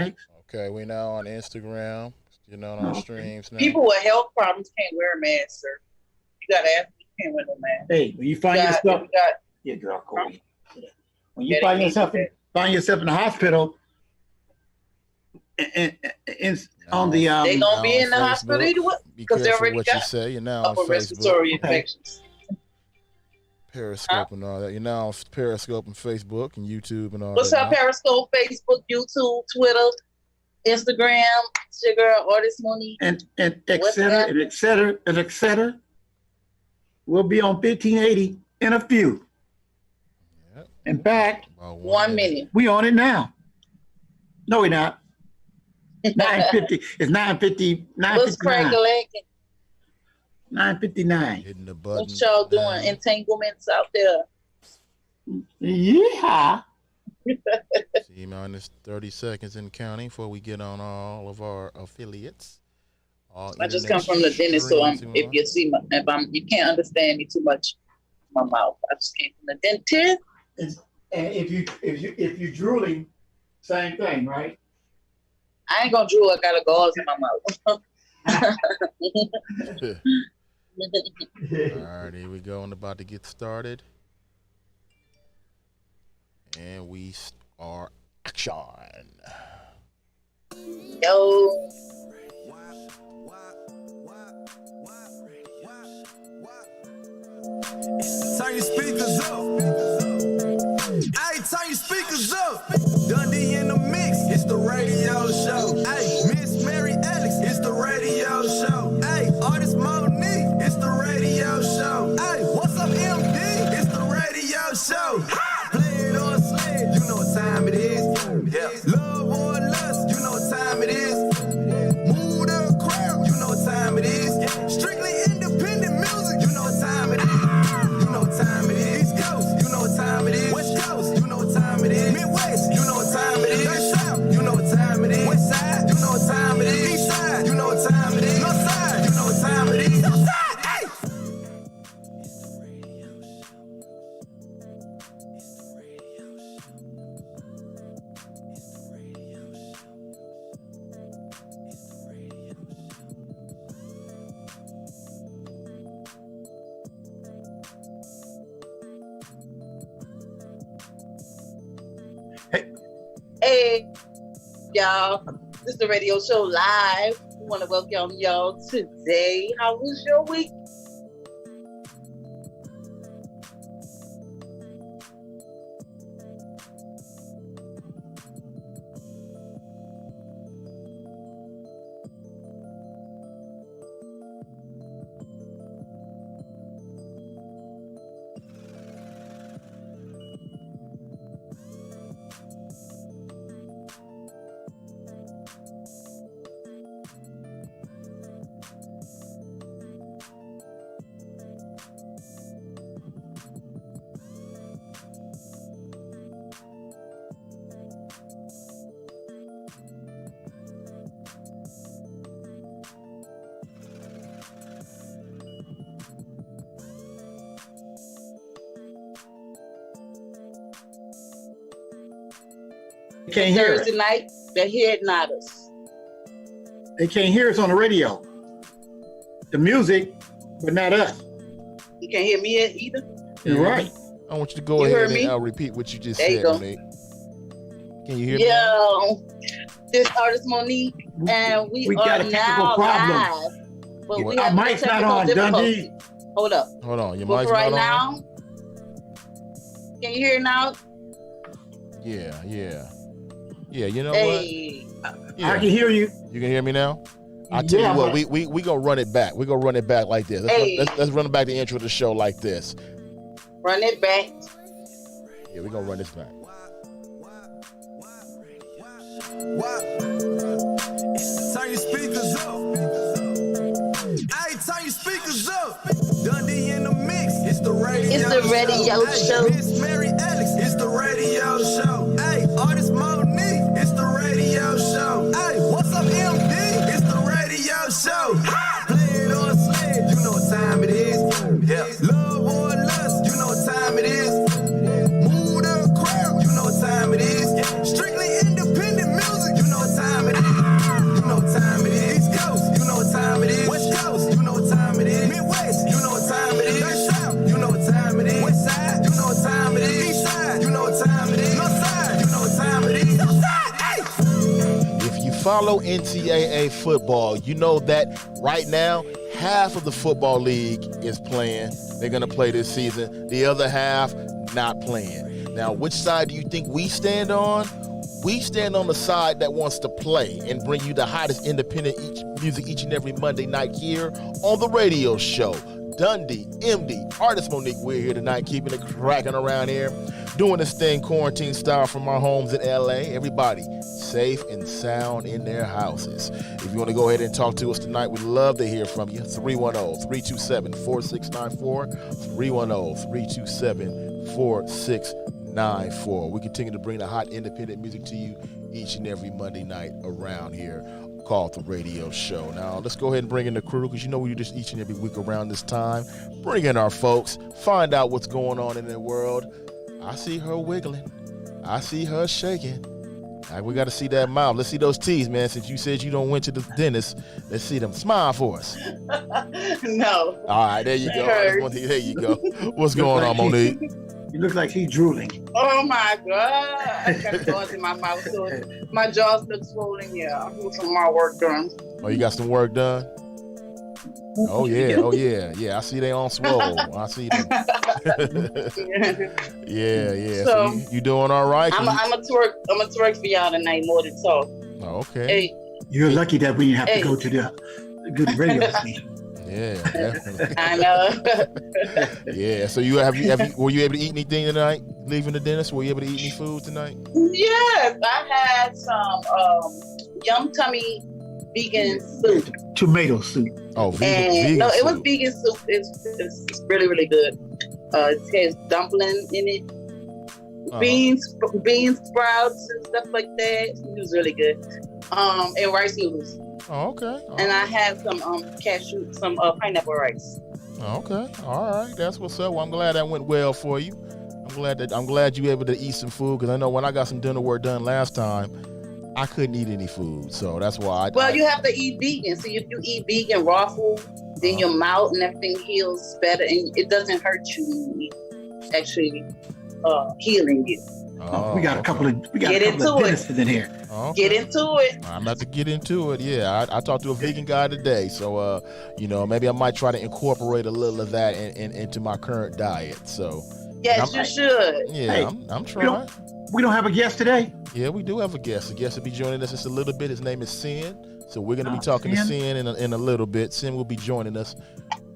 Okay, we now on Instagram. You know, on our streams now. People with health problems can't wear a mask, sir. You gotta ask me, you can't wear no mask. Hey, when you find yourself, yeah, girl, Kobe. When you find yourself in the hospital, and on the they gonna be in the hospital either way because they already what got you say. You're now on respiratory infections. Periscope and all that. You're now on Periscope and Facebook and YouTube and all What's that. What's up, Periscope, Facebook, YouTube, Twitter, Instagram, it's your girl, Artist Monique. And et cetera. We'll be on 1580 in a few. Yep. In fact, 1 minute. We on it now. No, we're not. 9:50. It's 9:50. What's crack-a-lackin'? 9:59. Hitting the button. What y'all doing? Entanglements out there. Yeah. See, minus 30 seconds in counting before we get on all of our affiliates. I just come from the dentist, so if you see you can't understand me too much, my mouth. I just came from the dentist. And if you drooling, same thing, right? I ain't gonna drool. I got a gauze in my mouth. All right, here we go. I'm about to get started. And we are action. Yo. Turn your speakers up. Hey, turn your speakers up. Dundee in the mix. It's the radio show. Hey, Miss Mary Alex. It's the radio show. Hey, Artist Monique. It's the radio show. Hey, what's up, MD? It's the radio show. Play it on sled. You know what time it is. Yeah. Love or lust. You know what time it is. Move the crowd. You know what time it is. Strictly independent music. You know what time it is. You know what time it is. East Coast. You know what time it is. West Coast. You know what time it is. Midwest. You know what time it is. South. You know what time it is. West Side. You know what time it is. East Side. You know what time it is. North Side. You know what time it is. South Side. Hey. Hey, y'all. This is the radio show live. We want to welcome y'all today. How was your week? Can't hear Thursday night, the head nodders. They can't hear us on the radio. The music, but not us. You can't hear me either? You're right. I want you to go ahead and I'll repeat what you just said, Nate. Can you hear me? Yo, this Artist Monique, and we got are a now problem. live. But we our have mic's not on, Dundee. Hold up. Hold on, your but mic's right not on? now, can you hear now? Yeah, you know hey. what? Yeah. I can hear you. You can hear me now? I tell you what, we gonna run it back. We're gonna run it back like this. Let's run back the intro of the show like this. Run it back. Yeah, we're gonna run this back. Turn your speakers up. Hey, turn your speakers up. Dundee in the mix. It's the radio show. It's the radio show. Miss Mary Alex. It's the radio show. Hey, Artist Monique. It's the radio show. Hey, what's up, MD? It's the radio show. Play it on sled. You know what time it is. Yeah. Love or lust. You know what time it is. Move the crowd. You know what time it is. Strictly independent music. You know what follow NCAA football. You know that right now, half of the football league is playing. They're going to play this season. The other half, not playing. Now, which side do you think we stand on? We stand on the side that wants to play and bring you the hottest independent music each and every Monday night here on the radio show. Dundee, MD, Artist Monique, we're here tonight, keeping it cracking around here, doing this thing quarantine style from our homes in LA. Everybody safe and sound in their houses. If you want to go ahead and talk to us tonight, we'd love to hear from you. 310-327-4694, 310-327-4694. We continue to bring the hot independent music to you each and every Monday night around here, called the radio show. Now, let's go ahead and bring in the crew, because you know we do this each and every week around this time. Bring in our folks, find out what's going on in their world. I see her wiggling. I see her shaking. We got to see that mouth. Let's see those teeth, man. Since you said you don't went to the dentist, let's see them. Smile for us. No. All right, there you go. There you go. What's going on, Monique? You look like she's drooling. Oh my God. I got jaws in my mouth. So my jaws look swollen. Yeah, I'm doing some more work done. Oh, you got some work done? Oh yeah. I see they on swole. I see them. yeah. So you doing all right? I'm a twerk for y'all tonight more than talk. Oh, okay. Hey. You're lucky that we didn't have to go to the good radio station. Yeah, definitely. I know. Yeah. So were you able to eat anything tonight? Leaving the dentist, were you able to eat any food tonight? Yes, I had some Yum Tummy vegan soup. Tomato soup. Oh, vegan no, it soup. was vegan soup. It's really, really good. It has dumpling in it, bean sprouts and stuff like that. It was really good. And rice noodles. Oh, okay. And I had some pineapple rice. Okay. All right. That's what's up. Well, I'm glad that went well for you. I'm glad you were able to eat some food, because I know when I got some dinner work done last time, I couldn't eat any food. So that's why you have to eat vegan. So if you eat vegan raw food, then your mouth and everything heals better, and it doesn't hurt you. It's actually healing you. We got a couple of dentists in here. Okay. Get into it. I'm about to get into it. Yeah, I talked to a vegan guy today, so maybe I might try to incorporate a little of that into my current diet. So yes, you should. Yeah, hey, I'm trying. We don't have a guest today. Yeah, we do have a guest. The guest will be joining us just a little bit. His name is Sin. So we're going to be talking to Sin in a little bit. Sin will be joining us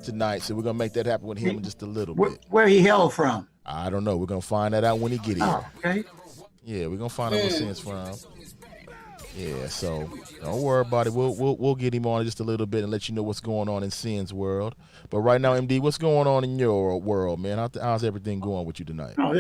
tonight, so we're going to make that happen with him in just a little bit. Where he hail from? I don't know. We're going to find that out when he get here. Oh, okay. Yeah, we're going to find out where Sin's from. Yeah, so don't worry about it. We'll get him on just a little bit and let you know what's going on in Sin's world. But right now, MD, what's going on in your world, man? How's everything going with you tonight? Oh,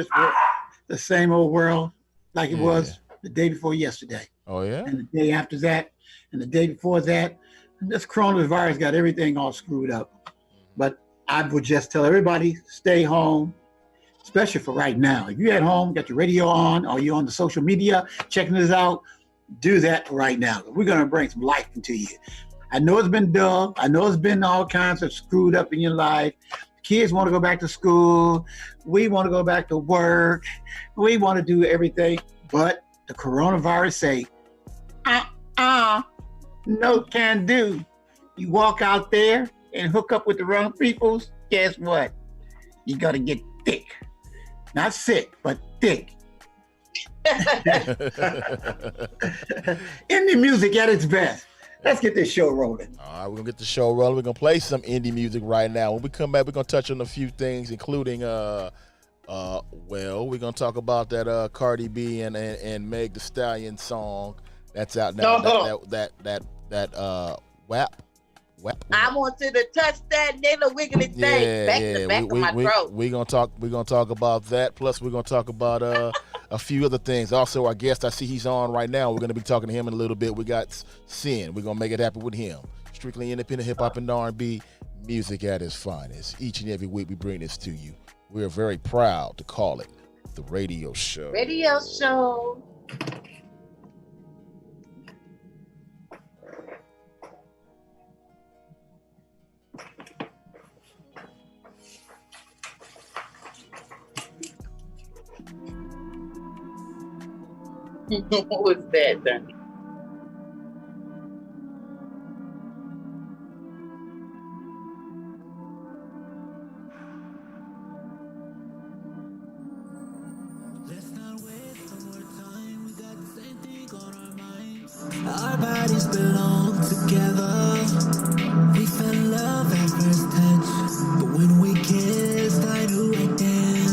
the same old world like it was the day before yesterday. Oh, yeah? And the day after that, and the day before that. And this coronavirus got everything all screwed up. But I would just tell everybody, stay home, especially for right now. If you're at home, got your radio on, or you're on the social media checking this out, do that right now. We're going to bring some life into you. I know it's been dull. I know it's been all kinds of screwed up in your life. Kids want to go back to school. We want to go back to work. We want to do everything. But the coronavirus say, no can do. You walk out there and hook up with the wrong people, guess what? You're going to get thick. Not sick, but thick. Indie music at its best. Let's get this show rolling. All right, we're going to get the show rolling. We're going to play some indie music right now. When we come back, we're going to touch on a few things, including, we're going to talk about that Cardi B and Meg Thee Stallion song that's out now. WAP. I want you to touch that little wiggly thing back to back of my throat. We're gonna talk about that. Plus, we're gonna talk about a few other things. Also, our guest, I see he's on right now. We're gonna be talking to him in a little bit. We got Sin. We're gonna make it happen with him. Strictly independent hip hop and R&B music at its finest. Each and every week we bring this to you. We're very proud to call it the radio show. Radio show. What was that, Dunny? bodies belong together. We fell in love at first touch, but when we kissed, I knew right then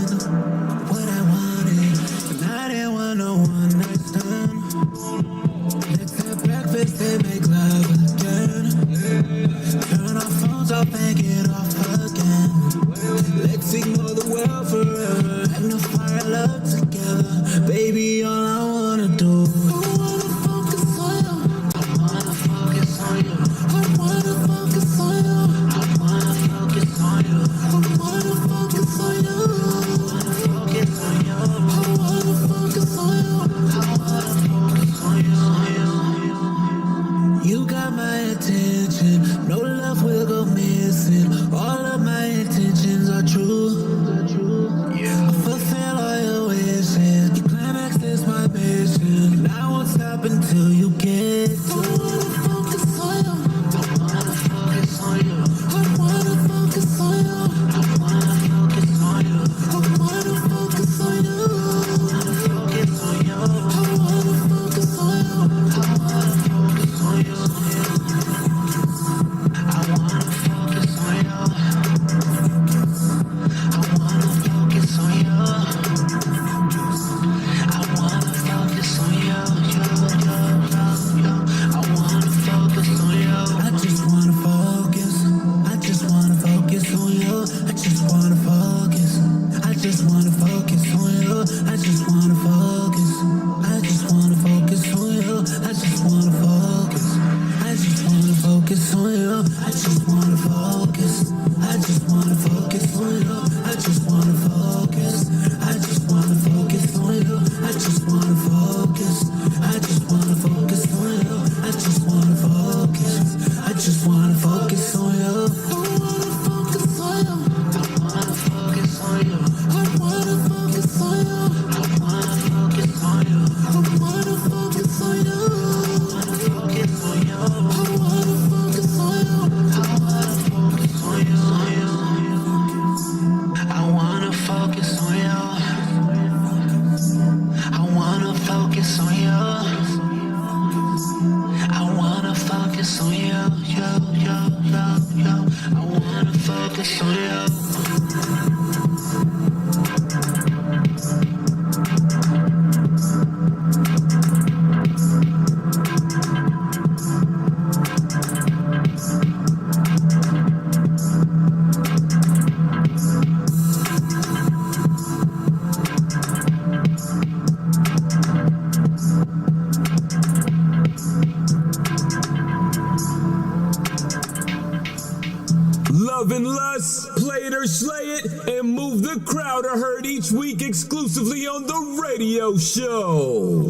what I wanted. And I didn't want no one night stand. Let's have breakfast and make love again. Turn our phones off and get off again. Let's ignore the world forever and the fire love together. Baby, all I wanna do. I wanna focus on you. I wanna focus on you. I wanna focus on you. I wanna focus on you. I wanna focus on you. I wanna focus on you. I wanna focus on you. I wanna focus on you. You got my attention. No love will go missing. All of my intentions are true. I fulfill all your wishes. Your climax is my mission. And I won't stop until you get to. I wanna focus on you. I wanna focus on you. I wanna focus on you. I wanna focus on you. I wanna focus on you. I wanna focus on you. I wanna focus on you. I wanna focus on you. I wanna focus on you. I wanna focus on you. I wanna focus on you. I wanna focus on you. I just wanna focus. I just wanna focus on you. I just wanna focus. I just wanna focus on you. I just wanna focus. I just wanna focus on you. I just wanna focus. I just wanna focus on you. I just wanna focus. I just wanna focus on you. I just wanna focus. I just wanna focus on you. I just wanna focus. I just wanna focus on you. I just wanna focus. I just wanna focus on you. I wanna focus on you. I wanna focus on you. I wanna focus on you. I wanna focus on you. I wanna focus on you. I wanna focus on you. I wanna focus on you. I wanna focus on you. I wanna focus on you. I wanna focus on you. I wanna focus on you. I wanna focus on you. Love and Lust, play it or slay it, and move the crowd are heard each week exclusively on the radio show.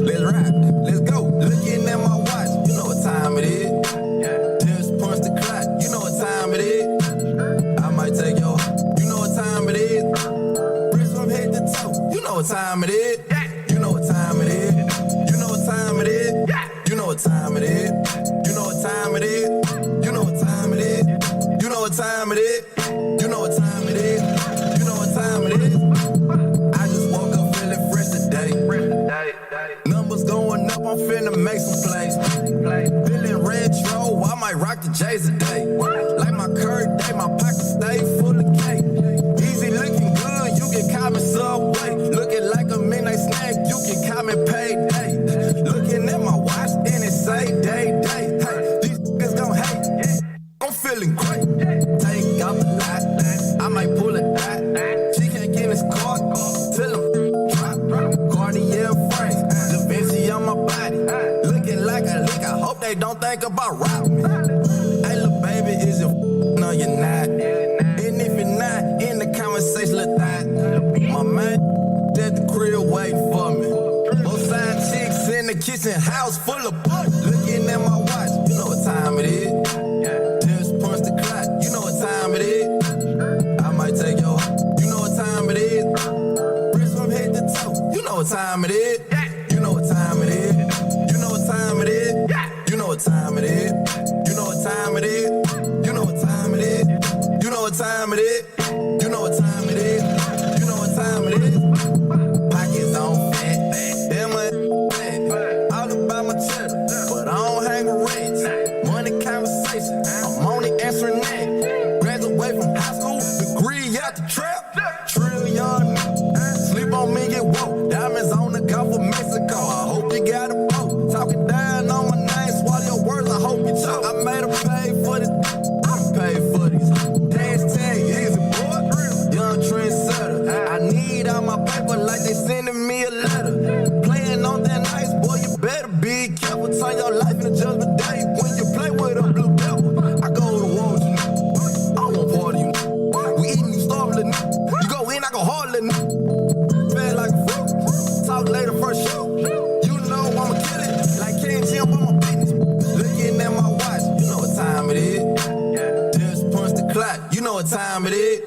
Let's ride, let's go. Looking at my watch, you know what time it is. Just punch the clock, you know what time it is. I might take your, you know what time it is. Wrist from head to toe, you know what time it is. You know what time it is. You know what time it is. You know what time it is. You know what time it is. You know what time it is. You know what time it is. You know what time it is. You know what time it is. I just woke up feeling fresh today. Numbers going up, I'm finna make some plays. Feeling retro, I might rock the J's today. Like my curd day, my pockets stay full of cake. Easy looking good, you can call me Subway. Looking like a midnight snack, you can call me Payday. Looking at my watch and it say day. Hey, these niggas gon' hate. I'm feeling great. Take off the lot, I might pull a dot. She can't get in this car till I'm drop. Cartier frames, Da Vinci on my body. Looking like a lick, I hope they don't think about robbing me. Hey, little baby, is you no, you're not. And if you're not, in the conversation, let that. My man at the crib waiting for me. Both side chicks in the kitchen, house full of butt. Looking at my watch, you know what time it is. Just punch the clock, you know what time it is. I might take your You know what time it is. You know what time it is. Pockets on fat. Damn my fat. All about my cheddar, but I don't hang with rats. Money conversation, I'm only answering that. Graduate from high school, degree out the trap. Trillion, sleep on me, get woke. Diamonds on the Gulf of Mexico. I hope you got a boat. Talking down on my name, swallow your words. I hope you choke. I made her pay for the. I'm paid for these. Hashtag easy boy. Young trendsetter. I need all my paper like they sending me a letter. Playing on that nice boy, you better be careful. Turn your life into judgment day when you play with a blue devil. I go to war with you. I won't party you. We eating, you starving. You go in, I go hard. Feel like a fruit. Talk later first show. You know I'ma kill it. Like King Jim on my business. Looking at my watch. You know what time it is. Just punch the clock. You know what time it is.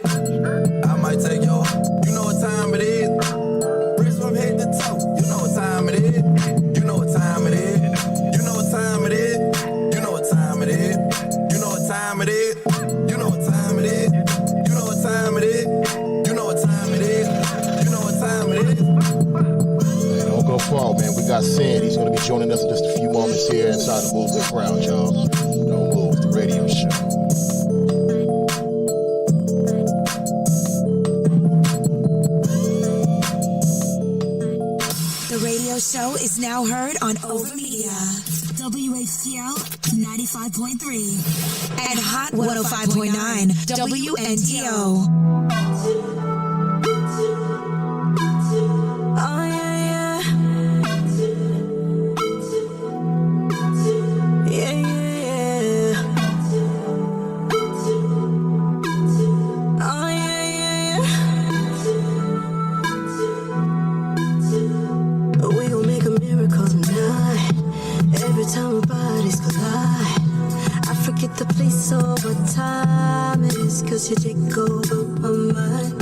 I might take your. You know what time it is. Wrist from head to toe. You know what time it is. You know what time it is. You know what time it is. You know what time it is. You know what time it is. You know what time it is. You know what time it is. You know what time it is. You know what time it is. Man, don't go far, man. We got Sin. He's going to be joining us in just a few moments here inside the Move the Crowd, y'all. Don't move, the radio show. The radio show is now heard on Over Media, WHTL 95.3, and Hot 105.9, WNDO. Oh, yeah, yeah. Yeah, yeah, yeah. Oh, yeah, yeah, yeah. We gon' make a miracle tonight. Every time our bodies collide, I forget the place or what time it is, 'cause you take over my mind.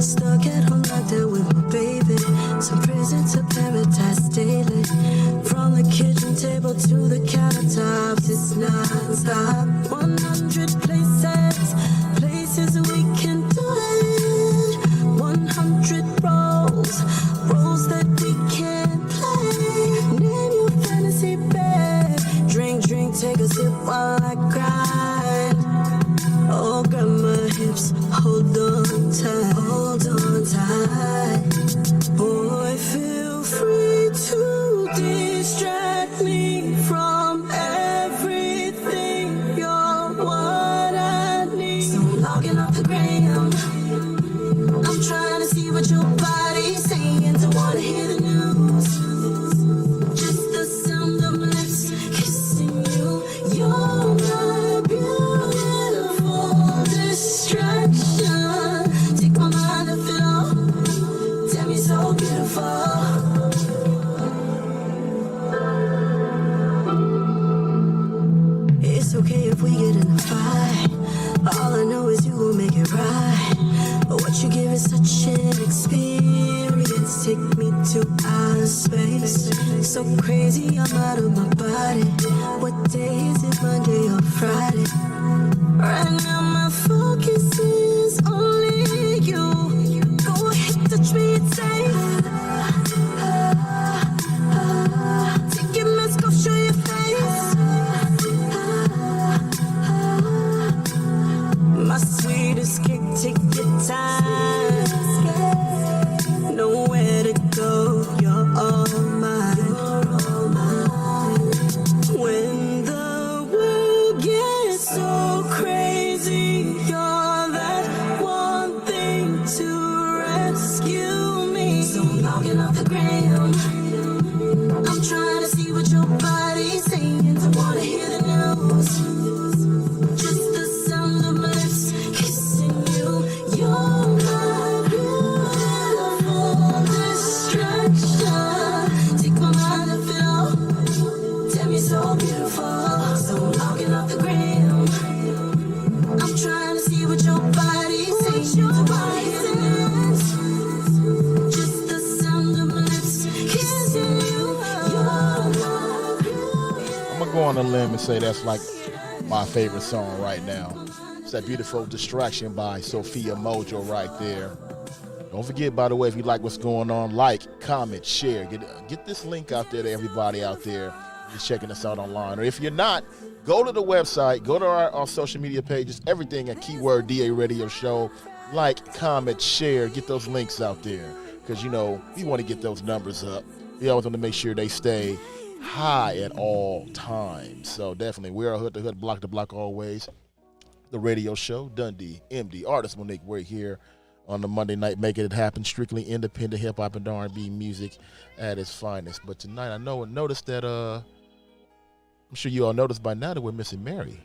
Stuck at home like that with my baby. Some prison to paradise daily. From the kitchen table to the countertops, it's non-stop. 100 places we can do it. 100 roles that we can play. Name your fantasy bed. Drink, take a sip while I grind. Oh, grab my hips, hold on tight. Boy, feel free to distract me from everything. You're what I need. So I'm logging off the gram. I'm trying to see what your body's saying. Don't wanna hear the news. Just the sound of my lips kissing you. You're my beautiful distraction. Take my mind off it all. Tell me so beautiful. It's okay if we get in a fight. All I know is you will make it right. What you give is such an experience. Take me to outer space. So crazy, I'm out of my body. What day is it, Monday or Friday? Right now my focus is only you. Go ahead, touch me, it's safe. Take your mask off, show your face. My sweetest kick, take your time. Nowhere to go, you're all mine. When the world gets so crazy, you're that one thing to rescue me. So I'm logging off the gram. I'm trying to see what your body's saying. Don't wanna hear the news. Just the sound of my lips kissing you. You're my beautiful distraction. Take my mind off it all. Tell me so beautiful. So I'm logging off the gram. I'm trying to see what your body's saying. Don't wanna hear the news. Just the sound of my lips kissing you. You're my beautiful. I'm going to go on a limb and say that's like my favorite song right now. It's that beautiful Distraction by Sophia Mojo right there. Don't forget, by the way, if you like what's going on, like, comment, share. Get this link out there to everybody out there who's checking us out online. Or if you're not, go to the website, go to our social media pages, everything at keyword DA Radio Show. Like, comment, share, get those links out there. Because, we want to get those numbers up. We always want to make sure they stay high at all times. So definitely, we're hood to hood, block to block always. The radio show, Dundee, MD, Artist Monique, we're here on the Monday night, making it happen. Strictly independent hip hop and R&B music at its finest. But tonight, I noticed that I'm sure you all noticed by now that we're missing Mary,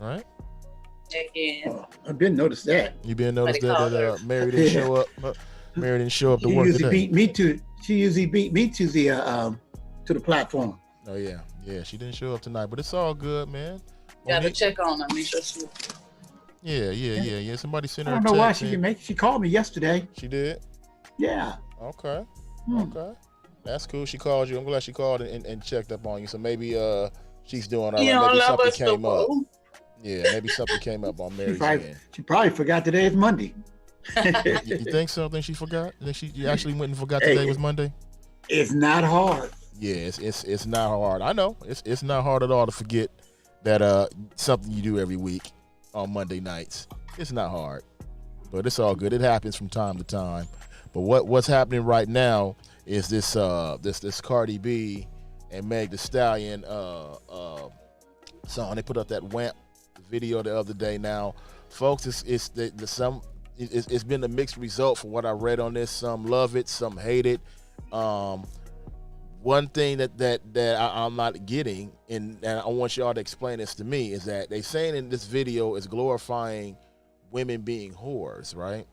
right? Again. I've been noticed that. You been noticed that Mary didn't show up. Mary didn't show up to She work usually today. She usually beat me to the platform. Oh yeah, she didn't show up tonight, but it's all good, man. Gotta check on her, make sure she. Yeah. Somebody sent I her. don't know why she can make. She called me yesterday. She did. Yeah. Okay. Okay. That's cool. She called you. I'm glad she called and checked up on you. So maybe she's doing all right. Maybe something came up. Yeah, maybe something came up on Mary's end. She probably forgot today is Monday. You think so? Think she forgot? Think she actually went and forgot today was Monday? It's not hard. Yeah, it's not hard. I know it's not hard at all to forget that something you do every week on Monday nights. It's not hard, but it's all good. It happens from time to time. But what's happening right now is this Cardi B and Meg Thee Stallion song. They put up that WAMP video the other day. Now, folks, it's been a mixed result from what I read on this. Some love it, some hate it. One thing that I'm not getting, and I want y'all to explain this to me, is that they saying in this video is glorifying women being whores, right?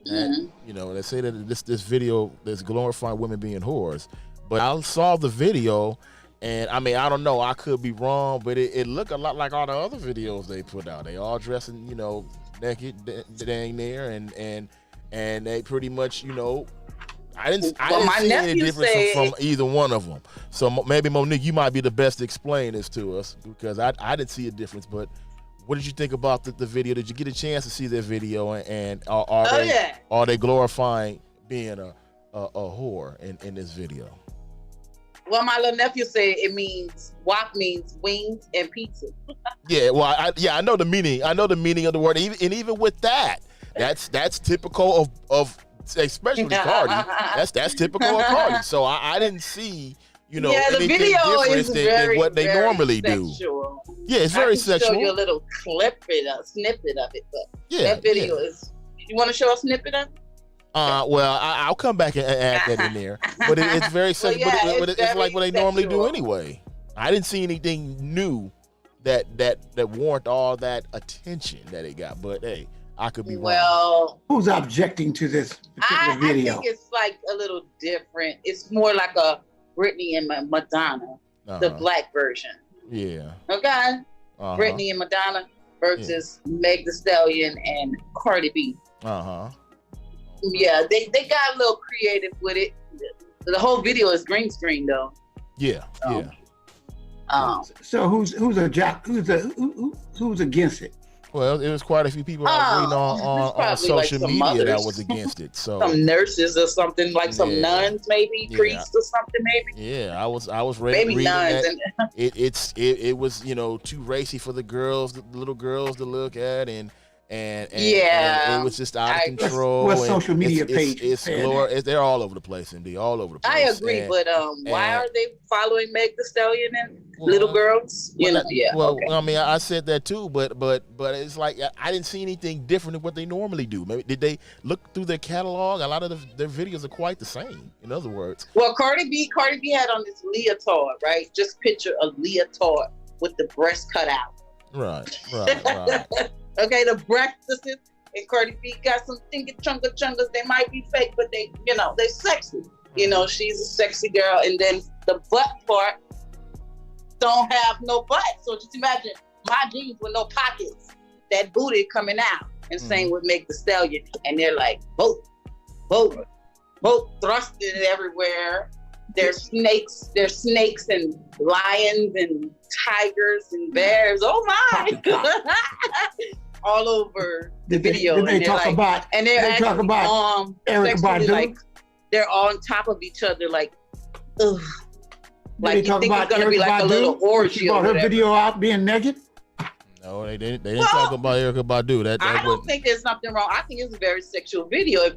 And, they say that this video is glorifying women being whores. But I saw the video, and I mean, I don't know, I could be wrong, but it looked a lot like all the other videos they put out. They all dressing, naked, dang near, and they pretty much, I didn't see any difference from either one of them. So maybe Monique, you might be the best to explain this to us, because I didn't see a difference. But what did you think about the video? Did you get a chance to see their video? And are they glorifying being a whore in this video? Well, my little nephew said WAP means wings and pizza. Yeah, well, I know the meaning. I know the meaning of the word, and even with that, that's typical of especially Cardi. That's typical of Cardi. So I didn't see, anything different than what they normally sexual. Do. Yeah, it's very sexual. I can show you a little snippet of it, but that video is. You want to show a snippet of it? Well, I'll come back and add that in there. But it's very sexual. But it's like what they normally do anyway. I didn't see anything new that warrant all that attention that it got. But hey, I could be wrong. Well, who's objecting to this particular video? I think it's like a little different. It's more like a Britney and Madonna, the black version. Yeah. Okay. Britney and Madonna versus Meg Thee Stallion and Cardi B. Yeah, they got a little creative with it. The whole video is green screen though. Yeah. So who's against it? Well, it was quite a few people I was reading on social media that was against it. So some nurses or something, like some nuns, maybe priests or something, maybe. Yeah, I was reading nuns. That it was too racy for the girls, the little girls to look at, and it was just out of control. What social media page? They're all over the place, indeed, all over the place. I agree, but why are they following Meg Thee Stallion and little girls? I mean, I said that too, but it's like I didn't see anything different than what they normally do. Maybe did they look through their catalog? A lot of their videos are quite the same. In other words, well, Cardi B had on this leotard, right? Just picture a leotard with the breast cut out. Right. Okay, the breasts and Cardi B got some thinking chungas. They might be fake, but they sexy. She's a sexy girl. And then the butt part don't have no butt. So just imagine my jeans with no pockets, that booty coming out. And same with Meg Thee Stallion. And they're like, both thrusted everywhere. There's snakes and lions and tigers and bears. Oh my! all over the Did they, video. did they and they're talk like, about? and they're they talk actually, about Erykah sexually, Badu? like they're on top of each other, like, ugh. Did Like they you talk think about it's gonna be Erykah like a Badu? little orgy She or brought her whatever. video out being naked. No, they didn't. They didn't Well, talk about Erykah Badu. That I don't wasn't. think there's nothing wrong. I think it's a very sexual video. If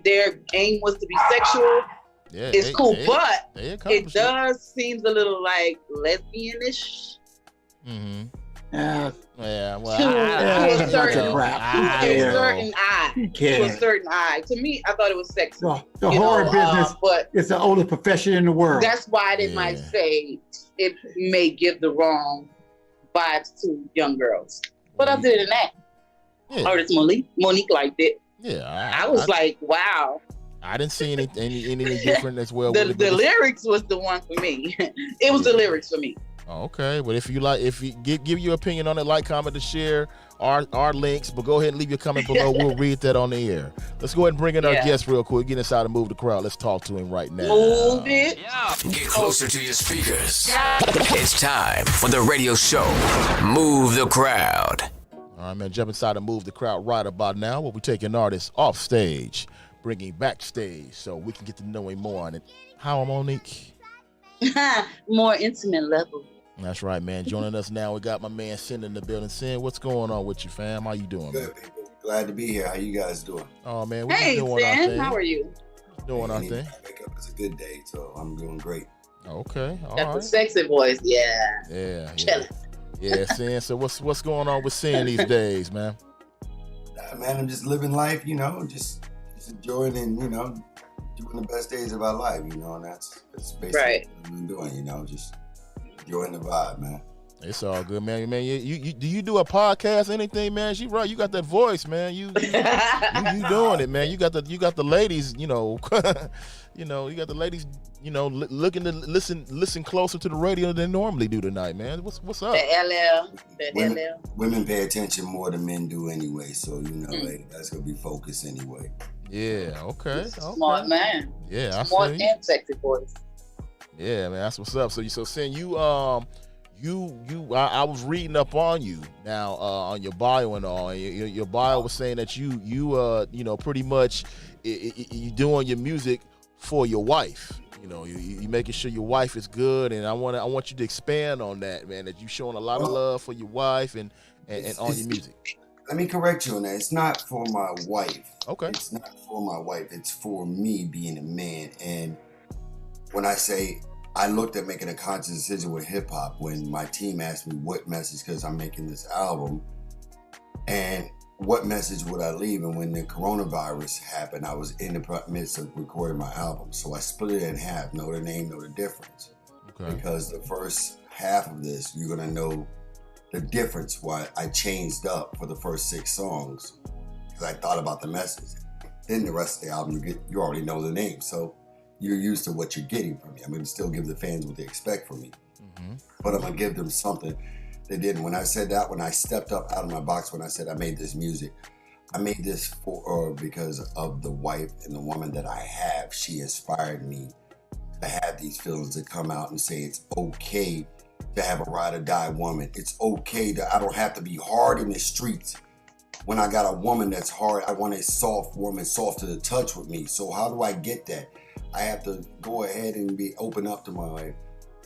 their aim was to be sexual, Yeah, it's cool. But they it accomplished does seem a little like lesbianish. Mm-hmm. Yeah, Yeah, well, To- to a certain- certain crap. To a Yeah. certain eye. Who To a cares? certain eye. To me, I thought it was sexy. The you horror know, business but is the oldest profession in the world. that's why they might Yeah. say it may give the wrong vibes to young girls. But other than that, yeah, artist Monique liked it. yeah. I was like, wow. I didn't see any different as well. The with it, but it's- lyrics was the one for me. It was the lyrics for me. Oh, okay, but if you give your opinion on it, like, comment, and share our links. But go ahead and leave your comment below. We'll read that on the air. Let's go ahead and bring in our Yeah. guest real quick. Get inside and move the crowd. Let's talk to him right now. Move it. Get closer to your speakers. It's time for the radio show. Move the crowd. All right, man. Jump inside and move the crowd right about now. We'll be taking artists off stage, bringing backstage, so we can get to know him more on it. How, Monique? More intimate level. That's right, man. Joining us now, we got my man Sin in the building. Sin, what's going on with you, fam? How you doing, man? Good people. Glad to be here. How you guys doing? Oh, man, we Hey, just doing our Sam, thing. how are you? Doing our Any thing. Wake up is a good day, so I'm doing great. Okay, all Got the right. sexy voice. Yeah. Yeah, yeah, Chilling. yeah. Sin. So what's going on with Sin these days, man? Man, I'm just living life, just enjoying and doing the best days of our life, and that's basically Right. what I've been doing, just enjoying the vibe, man. It's all good, man. Man, you do you do a podcast, anything, man? She right. You got that voice, man. You doing it, man. You got the ladies, you got the ladies, looking to listen closer to the radio than they normally do tonight, man. What's up? The LL. The Women, LL. women pay attention more than men do anyway, so Mm. that's gonna be focused anyway. Yeah. Okay. Smart man. Yeah, I Smart see. and sexy voice. Yeah, man, that's what's up. So Sin, I was reading up on you now on your bio and all. And your bio was saying that you pretty much you doing your music for your wife. You making sure your wife is good, and I want you to expand on that, man. That you showing a lot of love for your wife and on your music. Let me correct you on that. It's not for my wife. Okay. It's not for my wife. It's for me being a man. And when I say I looked at making a conscious decision with hip hop when my team asked me what message, because I'm making this album, and what message would I leave? And when the coronavirus happened, I was in the midst of recording my album. So I split it in half. Know the name, know the difference. Okay. Because the first half of this, you're going to know the difference why I changed up for the first 6 songs, because I thought about the message. Then the rest of the album, you already know the name. So you're used to what you're getting from me. I'm going to still give the fans what they expect from me. Mm-hmm. But I'm going to give them something they didn't. When I said that, when I stepped up out of my box, when I said I made this music, I made this for her because of the wife and the woman that I have. She inspired me to have these feelings, to come out and say it's okay to have a ride or die woman. It's okay that I don't have to be hard in the streets. When I got a woman that's hard, I want a soft woman, soft to the touch with me. So how do I get that? I have to go ahead and be open up to my wife.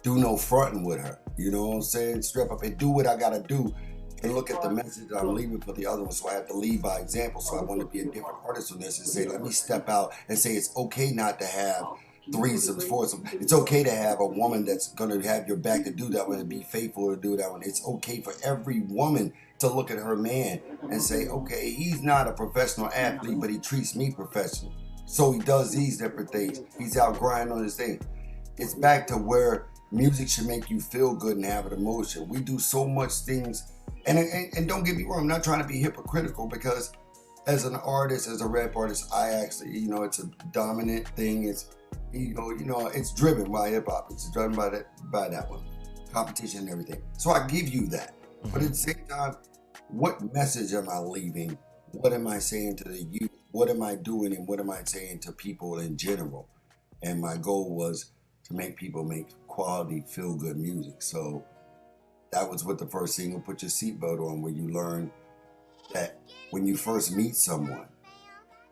Do no fronting with her. You know what I'm saying? Strap up and do what I gotta do and look at the message that I'm leaving for the other one. So I have to lead by example. So I want to be a different artist on this and say, let me step out and say it's okay not to have threesomes, foursomes. It's okay to have a woman that's gonna have your back to do that one and be faithful to do that one. It's okay for every woman to look at her man and say, okay, he's not a professional athlete, but he treats me professional. So he does these different things. He's out grinding on his thing. It's back to where music should make you feel good and have an emotion. We do so much things, and don't get me wrong, I'm not trying to be hypocritical, because as an artist, as a rap artist, I actually, it's a dominant thing. It's, it's driven by hip hop. It's driven by that one, competition and everything. So I give you that. But at the same time, what message am I leaving? What am I saying to the youth? What am I doing, and what am I saying to people in general? And my goal was to make people make quality, feel-good music. So that was what the first single, Put Your Seatbelt On, where you learn that when you first meet someone,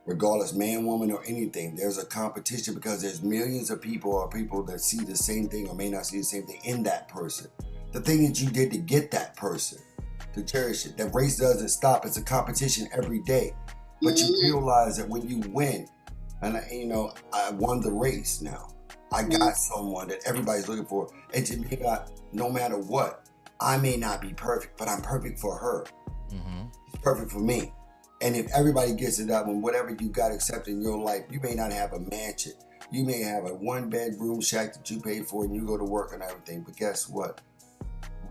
regardless man, woman, or anything, there's a competition because there's millions of people or people that see the same thing or may not see the same thing in that person. The thing that you did to get that person, to cherish it. That race doesn't stop. It's a competition every day. But you realize that when you win, and I won the race now. I got someone that everybody's looking for. And to me, no matter what, I may not be perfect, but I'm perfect for her. It's perfect for me. And if everybody gets it up and whatever you got accepted in your life, you may not have a mansion. You may have a 1-bedroom shack that you paid for and you go to work and everything. But guess what?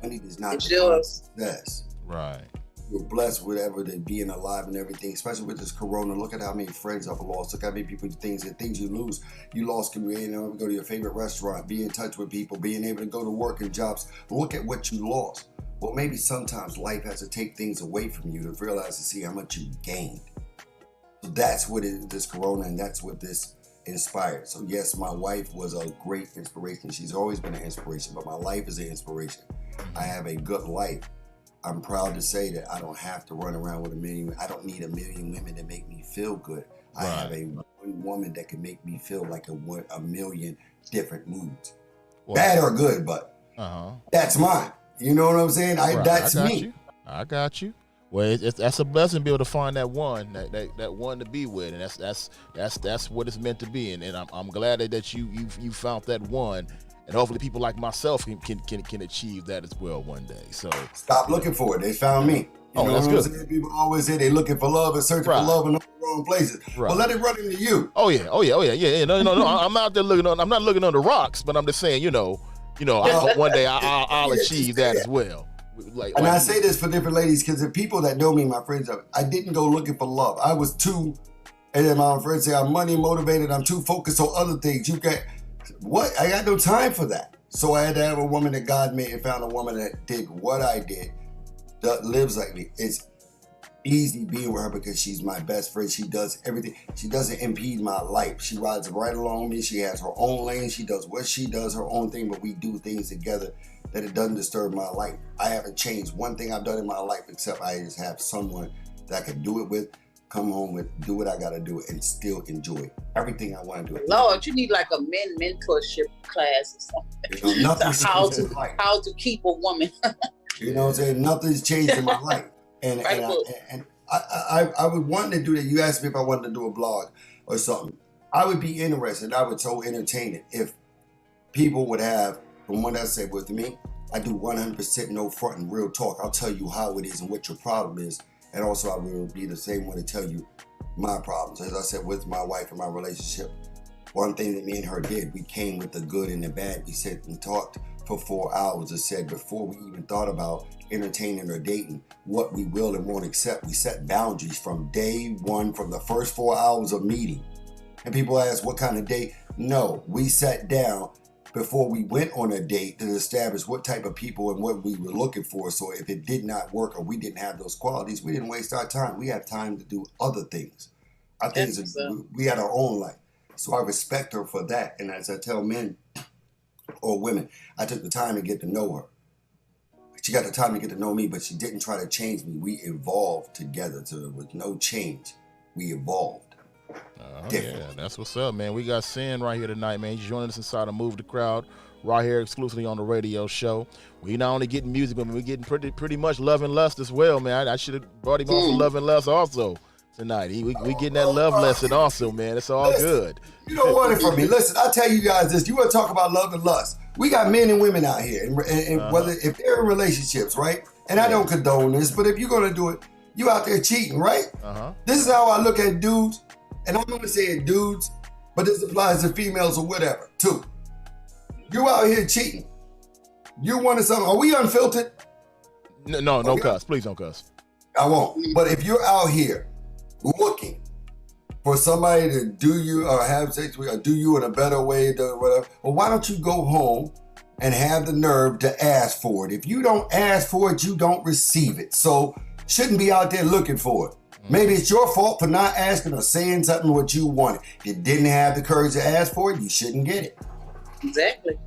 Money does not define success. Right. You're blessed with whatever than being alive and everything, especially with this corona. Look at how many friends I've lost. Look how many people, things you lose. You lost, go to your favorite restaurant, be in touch with people, being able to go to work and jobs. Look at what you lost. Well, maybe sometimes life has to take things away from you to realize to see how much you gained. So that's what this corona and that's what this inspired. So yes, my wife was a great inspiration. She's always been an inspiration, but my life is an inspiration. I have a good life. I'm proud to say that I don't have to run around with I don't need a million women to make me feel good. Right. I have one woman that can make me feel like a million different moods. Well, bad or good, but that's mine. You know what I'm saying? That's me. I got you. Well, that's a blessing to be able to find that one, that one to be with, and that's what it's meant to be. And I'm glad that you found that one, and hopefully people like myself can achieve that as well one day. So stop looking for it. They found me. You know that's what I'm good. saying? People always say they're looking for love and searching for love in all the wrong places. Right. Well, let it run into you. Oh yeah. No. I'm out there looking on. I'm not looking on the rocks, but I'm just saying, one day I'll achieve that as well. I say this for different ladies because the people that know me, my friends, I didn't go looking for love. I was too, and then my friends say I'm money motivated. I'm too focused on other things. What? I got no time for that. So I had to have a woman that God made and found a woman that did what I did, that lives like me. It's easy being with her because she's my best friend. She does everything. She doesn't impede my life. She rides right along me. She has her own lane. She does what she does, her own thing, but we do things together that it doesn't disturb my life. I haven't changed one thing I've done in my life except I just have someone that I can do it with, come home with, do what I got to do, and still enjoy everything I want to do. Lord, you need like a mentorship class or something. How to keep a woman. You know what I'm saying? Nothing's changed in my life. And I would want to do that. You asked me if I wanted to do a blog or something. I would be interested. I would so entertain it if people would have, from what I said with me, I do 100% no front and real talk. I'll tell you how it is and what your problem is. And also I will be the same one to tell you my problems. As I said with my wife and my relationship, one thing that me and her did, we came with the good and the bad. We sat and talked for 4 hours. I said before we even thought about entertaining or dating, what we will and won't accept. We set boundaries from day one, from the first 4 hours of meeting. And people ask, what kind of date? No, we sat down before we went on a date to establish what type of people and what we were looking for. So if it did not work or we didn't have those qualities, we didn't waste our time. We had time to do other things. Our things, we had our own life. So I respect her for that. And as I tell men or women, I took the time to get to know her. She got the time to get to know me, but she didn't try to change me. We evolved together. So there was no change. We evolved. Yeah, that's what's up, man. We got Sin right here tonight, man. He's joining us inside of Move the Crowd right here exclusively on the radio show. We not only getting music, but we're getting pretty much Love and Lust as well, man. I should have brought him on for Love and Lust also tonight. We getting that love lesson also, man. It's all good. You don't want it from me. Listen, I'll tell you guys this. You want to talk about love and lust. We got men and women out here, and whether if they're in relationships, right? And I don't condone this, but if you're going to do it, you out there cheating, right? This is how I look at dudes. And I'm going to say it dudes, but this applies to females or whatever, too. You out here cheating. You wanted something. Are we unfiltered? No cuss. Please don't cuss. I won't. But if you're out here looking for somebody to do you or have sex with or do you in a better way, whatever, well, why don't you go home and have the nerve to ask for it? If you don't ask for it, you don't receive it. So shouldn't be out there looking for it. Maybe it's your fault for not asking or saying something what you wanted. If you didn't have the courage to ask for it, you shouldn't get it. Exactly.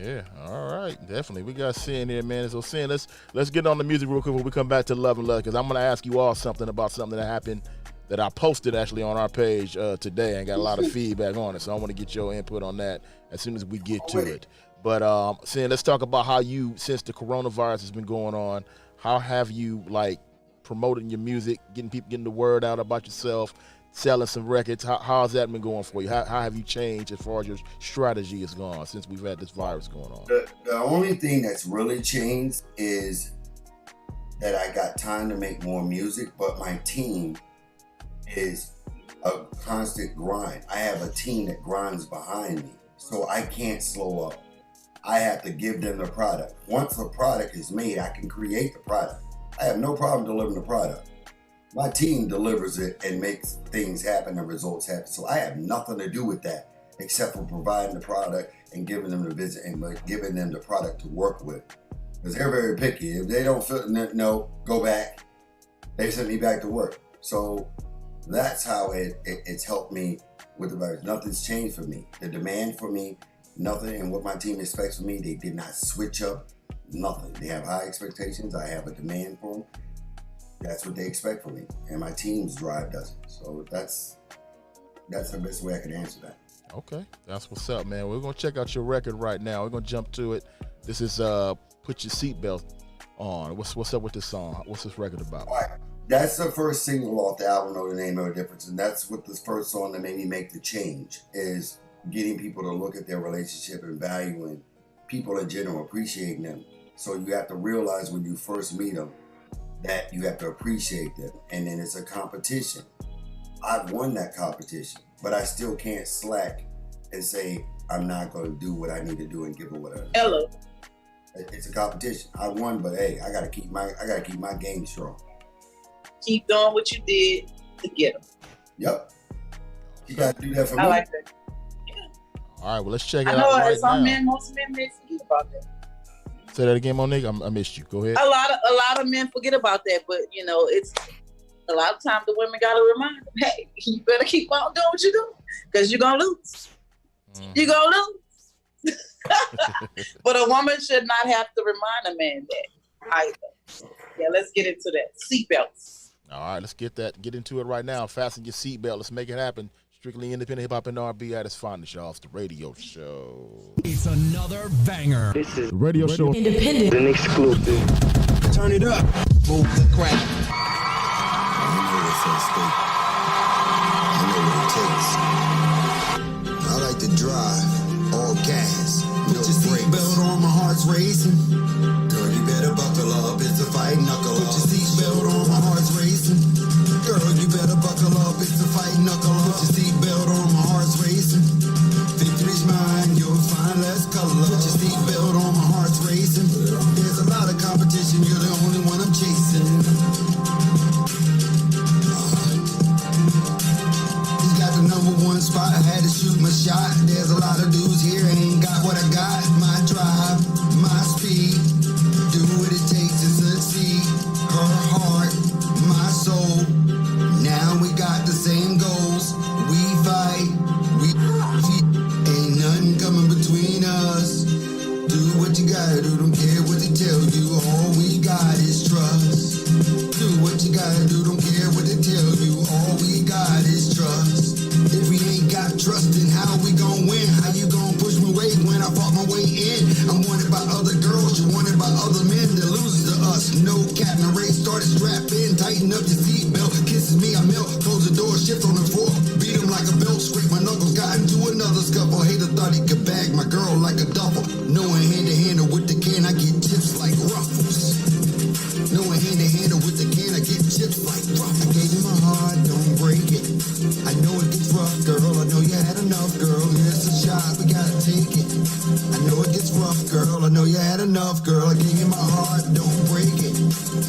Yeah, all right, definitely. We got Sin here, man. So Sin, let's get on the music real quick when we come back to Love and Love, because I'm gonna ask you all something about something that happened that I posted actually on our page today and got a lot of feedback on it. So I want to get your input on that as soon as we get to it. But Sin, let's talk about how you, since the coronavirus has been going on, how have you like promoting your music, getting the word out about yourself, selling some records? How has that been going for you? How have you changed as far as your strategy has gone since we've had this virus going on? The only thing that's really changed is that I got time to make more music, but my team is a constant grind. I have a team that grinds behind me, so I can't slow up. I have to give them the product. Once the product is made, I can create the product. I have no problem delivering the product. My team delivers it and makes things happen and results happen. So I have nothing to do with that except for providing the product and giving them the visit and giving them the product to work with. Because they're very picky. If they don't feel no, go back. They send me back to work. So that's how it's helped me with the virus. Nothing's changed for me. The demand for me, nothing, and what my team expects from me, they did not switch up. Nothing. They have high expectations. I have a demand for them. That's what they expect from me, and my team's drive doesn't. So that's the best way I can answer that. Okay, that's what's up, man. We're gonna check out your record right now. We're gonna jump to it. This is "Put Your Seatbelt On." What's up with this song? What's this record about? All right. That's the first single off the album, No Name No Difference, and that's what this first song that made me make the change is getting people to look at their relationship and valuing people in general, appreciating them. So you have to realize when you first meet them that you have to appreciate them, and then it's a competition. I've won that competition, but I still can't slack and say I'm not going to do what I need to do and give it what I need. Hello. It's a competition. I won, but hey, I gotta keep my game strong. Keep doing what you did to get them. Yep. You gotta do that for me. I like that. All right, well, let's check it I out know right some now. men, most men, they forget about that. Say that again, Monique. I missed you. Go ahead. A lot of men forget about that, but you know, it's a lot of times the women gotta remind them, hey, you better keep on doing what you're doing, because you're gonna lose. You're gonna lose. But a woman should not have to remind a man that either. Yeah, let's get into that. Seatbelts. All right, let's get into it right now. Fasten your seatbelt. Let's make it happen. Strictly independent hip hop and R&B at its finest, y'all. It's the radio show. It's another banger. This is Radio show. Independent. an exclusive. Turn it up. Move the crowd. I know what's at stake. I know what it takes. I like to drive all gas. Put your seatbelt on, my heart's racing. Girl, you better buckle up. It's a fight, knuckle Put up. your seatbelt on, my heart's racing. Girl, you better buckle up. It's a fight, knuckle up. Put your seatbelt on, my heart's racing. Victory's mine, you'll find less color. Put your seatbelt on, my heart's racing. There's a lot of competition, you're the only one I'm chasing. He's got the #1 spot, I had to shoot my shot. There's a lot of dudes here, ain't got what I got. My drive, my speed, do what it takes to succeed. Her heart, my soul, now we got the same goals. We fight, we ain't nothing coming between us. Do what you gotta do, don't care what they tell you. All we got is trust. Do what you gotta do, don't care what they tell you. All we got is trust. If we ain't got trust, then how we gon' win? How you gon' push me away when I fought my way in? I'm wanted by other girls, you're wanted by other men. They're losers to us, no cap. Now race started, strap in, tighten up your seatbelt. Kisses me, I melt, close the door, shift on the floor. Beat him like a belt, scrape my knuckles, got into another scuffle. Hater thought he could bag my girl like a duffel. Knowing hand to hand with the can, I get chips like Ruffles. Knowing hand to hand with the can, I get chips like Ruffles. I gave you my heart, don't break it. I know it gets rough, girl. I know you had enough, girl. Here's a shot, we gotta take it. I know it gets rough, girl. I know you had enough, girl. I gave you my heart, don't break it.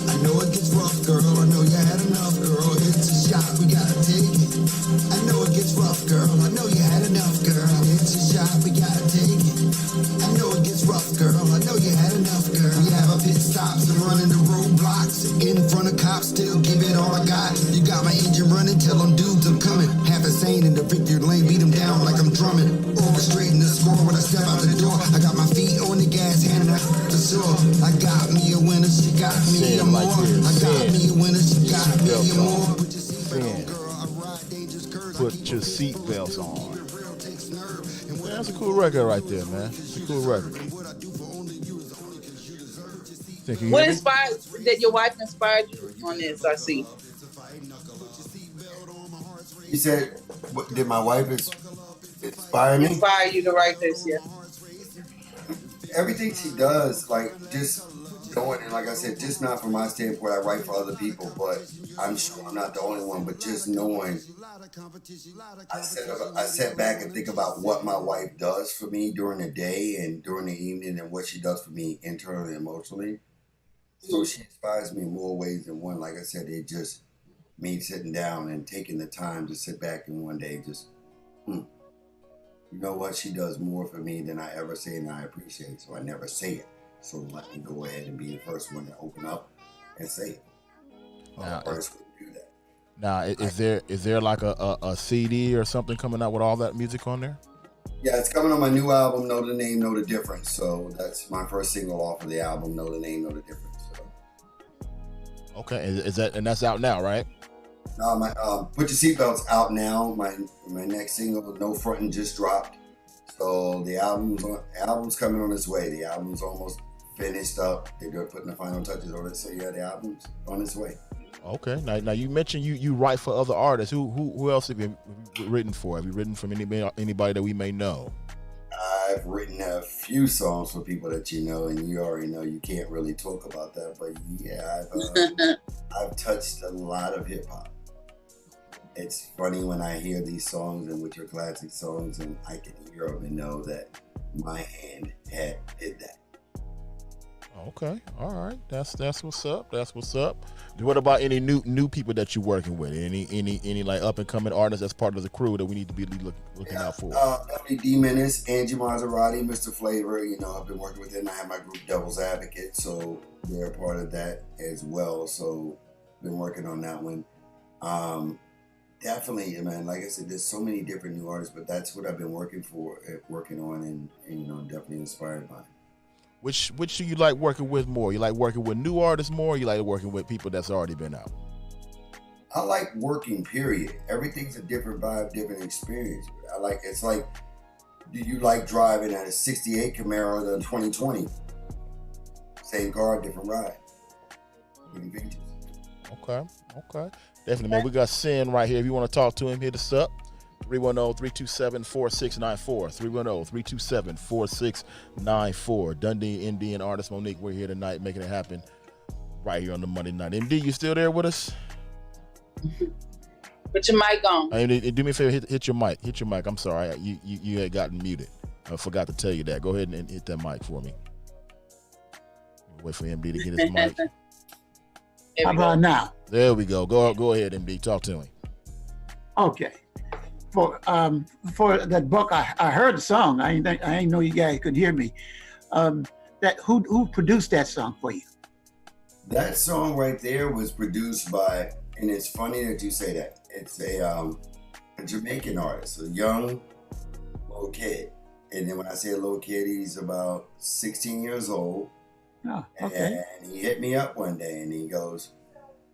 I know it gets rough, girl. I know you had enough, girl. It's a shot, we gotta take it. I know it gets rough, girl. I know you had enough, girl. It's a shot, we gotta take it. I know it gets rough, girl. I know you had enough, girl. We have a pit stops and running the roadblocks. In front of cops, still give it all I got. You got my engine running, tell them dudes I'm coming. Half insane in the victory lane, beat them down like I'm drumming, orchestrating the score when I step out the door. I got my feet on the gas, handing out the shore. I got me a winner, she got me a more. I got me a winner, she got me a more. Put your seatbelts on. Man, that's a cool record right there, man. It's a cool record. What inspired that your wife inspired you on this? I see. You said, did my wife inspire me? Inspire you to write this, yeah. Everything she does, like just knowing, and like I said, just not from my standpoint, I write for other people, but I'm sure I'm not the only one, but just knowing, I sat back and think about what my wife does for me during the day and during the evening and what she does for me internally and emotionally. So she inspires me in more ways than one. Like I said, it just me sitting down and taking the time to sit back and one day just, you know what, she does more for me than I ever say and I appreciate, so I never say it. So let me go ahead and be the first one to open up and say it. Now, first one to do that. Now, is there like a CD or something coming out with all that music on there? Yeah, it's coming on my new album, Know the Name, Know the Difference. So that's my first single off of the album, Know the Name, Know the Difference. So. Okay, is that, and that's out now, right? No, my Put Your Seatbelts out now. My next single, No Frontin', just dropped. So the album's coming on its way. The album's almost finished up. They're putting the final touches on it. So yeah, the album's on its way. Okay. Now you mentioned you write for other artists. Who else have you written for? Have you written from anybody that we may know? I've written a few songs for people that you know, and you already know you can't really talk about that. But yeah, I've touched a lot of hip hop. It's funny when I hear these songs and which are classic songs, and I can hear them and know that my hand did that. Okay, all right, that's what's up. That's what's up. What about any new people that you're working with? Any like up and coming artists that's part of the crew that we need to be looking out for? Definitely D Menace, Angie Maserati, Mr. Flavor. You know, I've been working with them. I have my group Devil's Advocate, so they're a part of that as well. So been working on that one. Definitely, man. Like I said, there's so many different new artists, but that's what I've been working on, and you know, definitely inspired by. Which do you like working with more? You like working with new artists more, or you like working with people that's already been out? I like working, period. Everything's a different vibe, different experience. It's like, do you like driving at a 68 Camaro than 2020? Same car, different ride. Different features. Okay. Definitely, man. We got Sin right here. If you want to talk to him, hit us up. 310-327-4694. 310-327-4694. Dundee Indian artist Monique, we're here tonight making it happen right here on the Monday night. MD, you still there with us? Put your mic on. Do me a favor, hit your mic. Hit your mic. I'm sorry. You had gotten muted. I forgot to tell you that. Go ahead and hit that mic for me. Wait for MD to get his mic. How about now? There we go. Go ahead, MD. Talk to him. Okay. For that book, I heard the song. I ain't know you guys could hear me. Who produced that song for you? That song right there was produced by, and it's funny that you say that. It's a Jamaican artist, a young little kid. And then when I say a little kid, he's about 16 years old. Oh, okay. And he hit me up one day and he goes,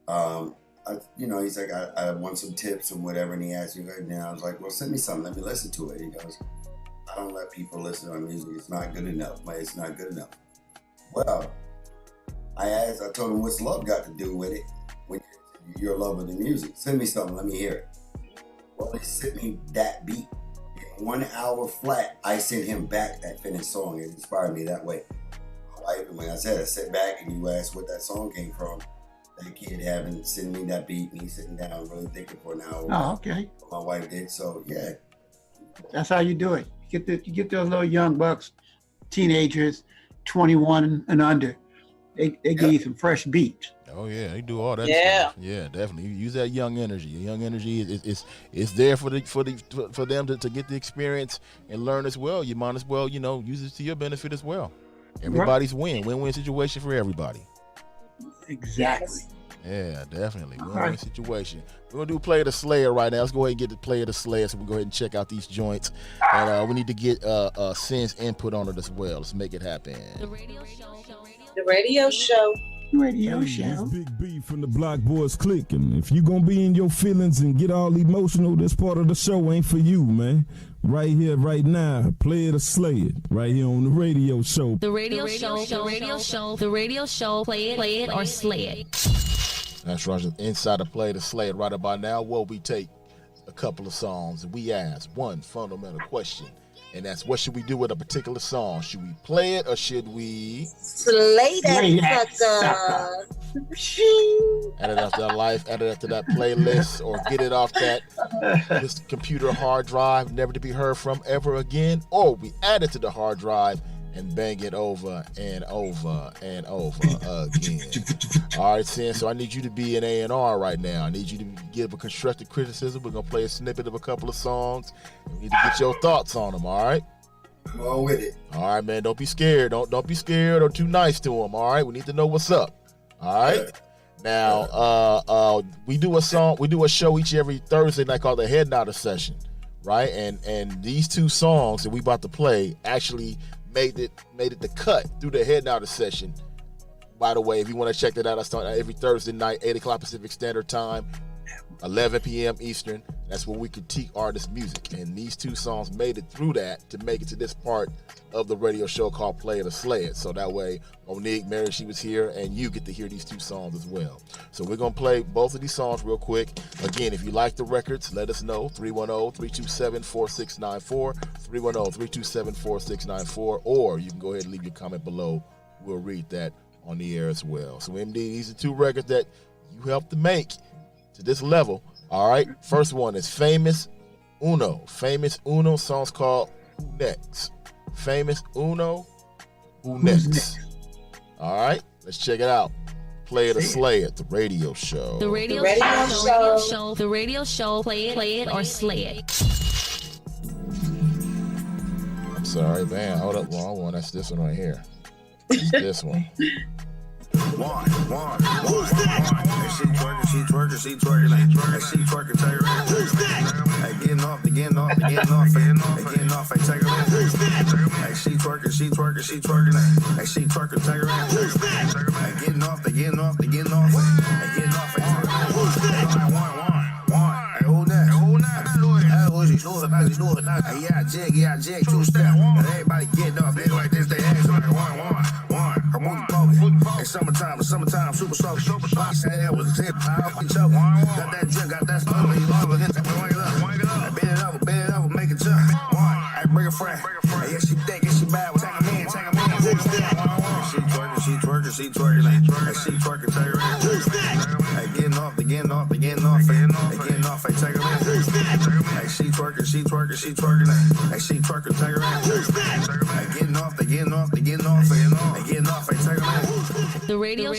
he's like, I want some tips and whatever. And he asked me, and I was like, well, send me something. Let me listen to it. He goes, I don't let people listen to my music. It's not good enough. It's not good enough. Well, I told him, what's love got to do with it? When you're love of the music, send me something. Let me hear it. Well, he sent me that beat. In 1 hour flat, I sent him back that finished song. It inspired me that way. When I said I sat back and you asked what that song came from, that kid having sent me that beat and he's sitting down really thinking for an hour. Oh, okay. My wife did, so yeah. That's how you do it. You get those little young bucks, teenagers, 21 and under. They give you some fresh beats. Oh yeah, they do all that. Yeah, stuff. Yeah, definitely. You use that young energy. The young energy is there for them to get the experience and learn as well. You might as well, use it to your benefit as well. Everybody's win-win situation for everybody. Exactly. Yeah, definitely. All Win-win right. situation. We're going to do Play of the Slayer right now. Let's go ahead and get the Play of the Slayer so we can go ahead and check out these joints. And we need to get Sin's input on it as well. Let's make it happen. The radio show. Radio Hey, show. This Big B from the Block Boys clicking. If you gonna be in your feelings and get all emotional, this part of the show ain't for you, man. Right here, right now, play it or slay it. Right here on the radio show. The radio show, play it or slay it. That's right. Inside the Play to Slay it right about now. Well, we take a couple of songs and we ask one fundamental question. And that's, what should we do with a particular song? Should we play it or should we Slay Slay that that sucker. add it after that life, add it after that playlist, or get it off that this computer hard drive, never to be heard from ever again? Or we add it to the hard drive and bang it over and over and over again. All right, Sin, so I need you to be an A&R right now. I need you to give a constructive criticism. We're going to play a snippet of a couple of songs. We need to get your thoughts on them, all right? Come on with it. All right, man, don't be scared. Don't be scared or too nice to them, all right? We need to know what's up, all right? Now, we do a show each every Thursday night called the Head Nodder Session, right? And these two songs that we about to play actually made it the cut through the Head Nodder Session. By the way, if you want to check that out, I start every Thursday night, 8 o'clock Pacific Standard Time, 11 p.m. Eastern. That's when we critique artists' music. And these two songs made it through that to make it to this part of the radio show called Play It or Slay It. So that way, Monique, Mary, she was here, and you get to hear these two songs as well. So we're going to play both of these songs real quick. Again, if you like the records, let us know. 310-327-4694, 310-327-4694, or you can go ahead and leave your comment below. We'll read that on the air as well. So MD, these are two records that you helped to make to this level. All right, first one is Famous Uno. Famous Uno, song's called Who Next. Famous Uno, Who Next. All right, let's check it out. Play it or slay it, the radio show. The radio show, play it or slay it. I'm sorry, man, hold up, wrong one. That's this one right here. It's this one. One. Hey, she twerking, she twerking. Hey, she twerking, take her in. Who's next? Hey, getting off, hey, take her in. Hey, she twerking, she twerking. Hey, she twerking, take her in. Who's next? Hey, getting off, hey, getting off. Hey, take her in. Who's next? One. Hey, who next? Hey, yeah, jig, two-step. Everybody getting off, they like this, they ass like one. Her booty poking. Hey, summertime, super soak. Box that air was a tip, I'll be choking. Got that drink, got that stuff, you love it. Wind it up, bend it over, make it jump. Hey, bring a friend. Hey, yeah, she thick, yeah, she bad, well, take him in. She twerking. Hey, she twerking, take her in. Hey, getting off. Hey, getting off, hey, take her in. Hey, she twerking. Hey, she twerking, take her in. Hey, getting off. Hey, getting off, hey, take her in. The radio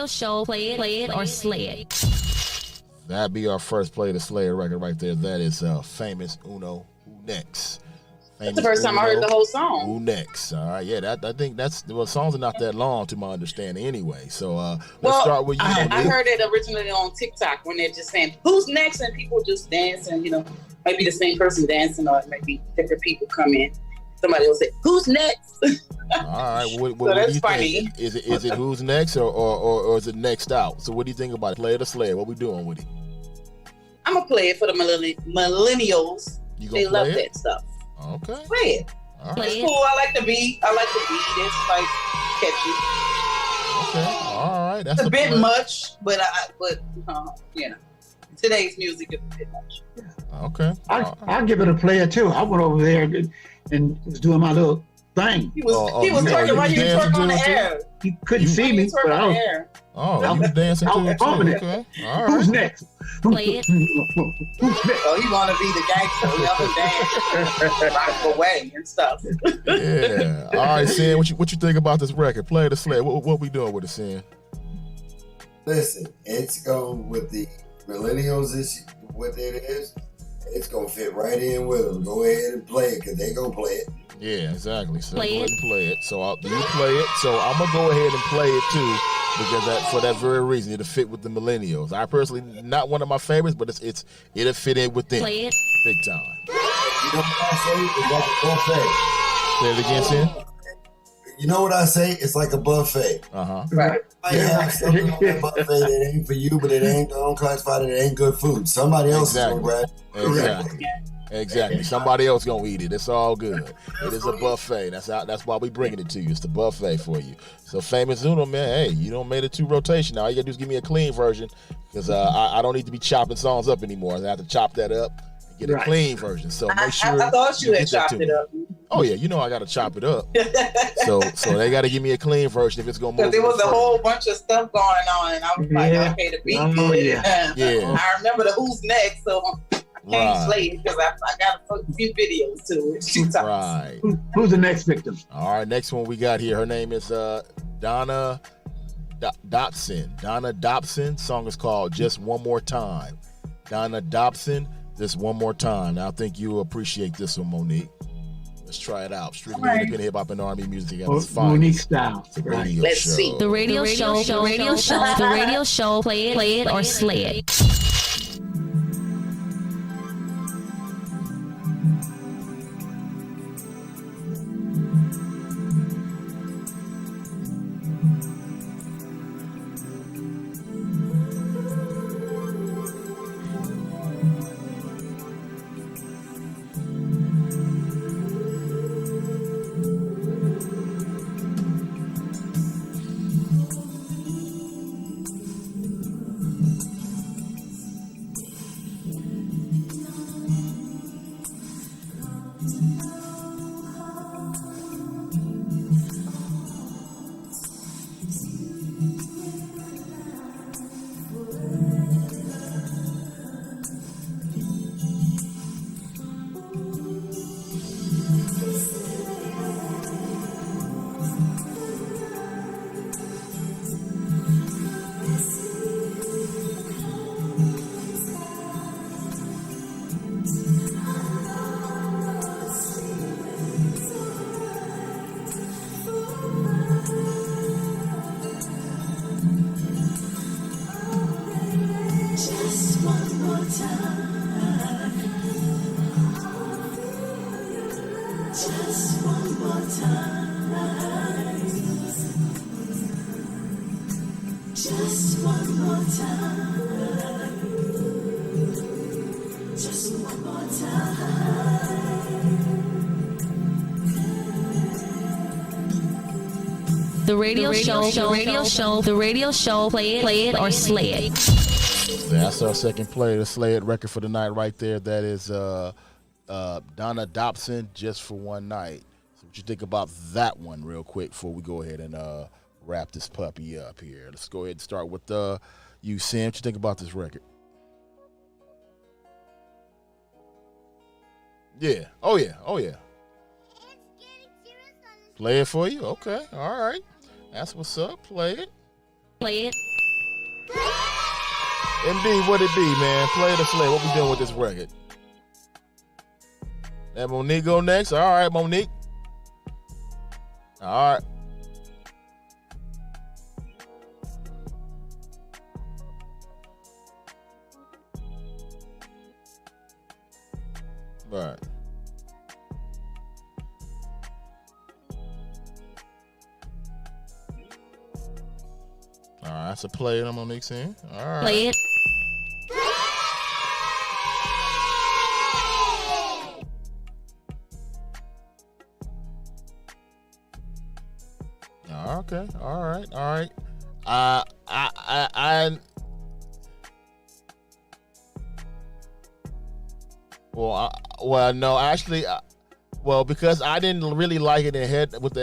show, play it or slay it. That'd be our first Play the Slayer record right there. That is Famous Uno, Who Next. That's the first time I heard the whole song. Who next? All right, yeah, I think that's, well, songs are not that long to my understanding anyway. So let's start with you. I heard it originally on TikTok when they're just saying, who's next? And people just dancing, might be the same person dancing, or it might be different people come in. Somebody will say, who's next? All right, what So do that's you funny. think? Is it who's next or is it next out? So what do you think about it? Play it or slay it? What we doing with it? I'm going to play it for the millennials. You They gonna love play it? that stuff. Okay. Play it. All Play right. It's it. cool. I like the beat. It's like catchy. Okay. All right. That's It's a bit play. much, but today's music is a bit much. Okay. I'll give it a player too. I went over there and was doing my little thing. He was you twerking right was here, dancing twerking on to the it, too? air. He couldn't see me, but I was. Oh, you was dancing I to was it too. bumping it. Okay. All Who's right. next? Play it. Who's next? So he want to be the gangster, up and dance, rock away and stuff. Yeah. All right, Sin. What you think about this record? Play it or slay it? What we doing with it, Sin? Listen, it's going with the millennials. This what it is. It's gonna fit right in with them. Go ahead and play it, cause they gonna play it. Yeah, exactly. So Play go ahead it. and play it. So you play it. So I'm gonna go ahead and play it too. because for that very reason, it'll fit with the millennials. I personally, not one of my favorites, but it'll fit in with them. Play it. Big time. You know what I say? It's like a buffet. Say it again, Sin. You know what I say? It's like a buffet. Right. I have something on that buffet that ain't for you, but it ain't, don't classify that it ain't good food. Somebody else is going to grab it. Exactly. Somebody else gonna eat it. It's all good. It is a buffet. That's why we bringing it to you. It's the buffet for you. So Famous Uno, man. Hey, you don't made it to rotation now. All you gotta do is give me a clean version, because I don't need to be chopping songs up anymore. I have to chop that up and get a clean version. So make sure. I thought you had chopped it up. Oh yeah, you know I gotta chop it up. so they gotta give me a clean version if it's gonna move. Because there was a whole bunch of stuff going on, and I was like, okay, the beat. Yeah. I remember the Who's Next, so. Can't slay it because I got a few videos to it. Right. Who's the next victim? All right, next one we got here. Her name is Donna Dobson. Donna Dobson. Song is called Just One More Time. Donna Dobson, Just One More Time. Now, I think you'll appreciate this one, Monique. Let's try it out. Strictly independent hip hop and R&B music. Monique style. Right. Let's see. The radio show. Play it or slay it. The radio show, play it or slay it. That's our second play, the Slay It record for the night right there. That is Donna Dobson, Just for One Night. So what you think about that one real quick before we go ahead and wrap this puppy up here? Let's go ahead and start with you, Sam. What you think about this record? Yeah. Oh, yeah. Play it for you? Okay. All right. That's what's up. Play it. Play it. MD, what it be, man? Play the slay. What we doing with this record? That Monique go next? All right, Monique. All right. All right. All right, that's a play I'm gonna mix in. All right. Play it. Okay. All right. No, actually, because I didn't really like it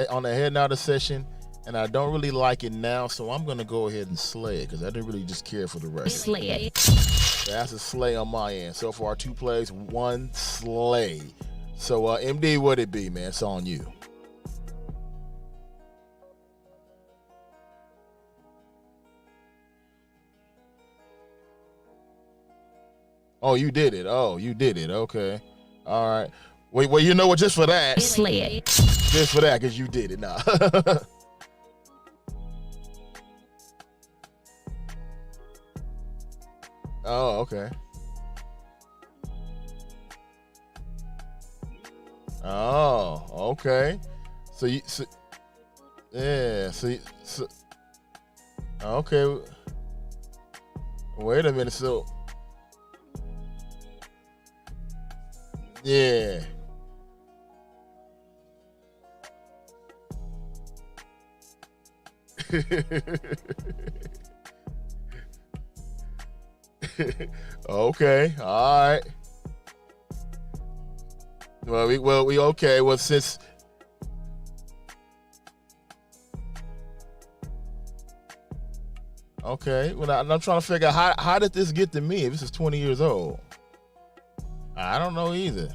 on the Head Nodded session, and I don't really like it now, so I'm gonna go ahead and slay it because I didn't really just care for the record. Slay it. That's a slay on my end. So far, 2 plays, 1 slay. So, MD, what it be, man? It's on you. Oh, you did it. Okay. All right. Well, you know what? Just for that. Slay it. Just for that, because you did it. Nah. Oh, okay. Oh, okay. So yeah. So okay. Wait a minute. So yeah. Okay. All right. Well, we okay. Well, since okay. Well, I'm trying to figure out how did this get to me if this is 20 years old? I don't know either.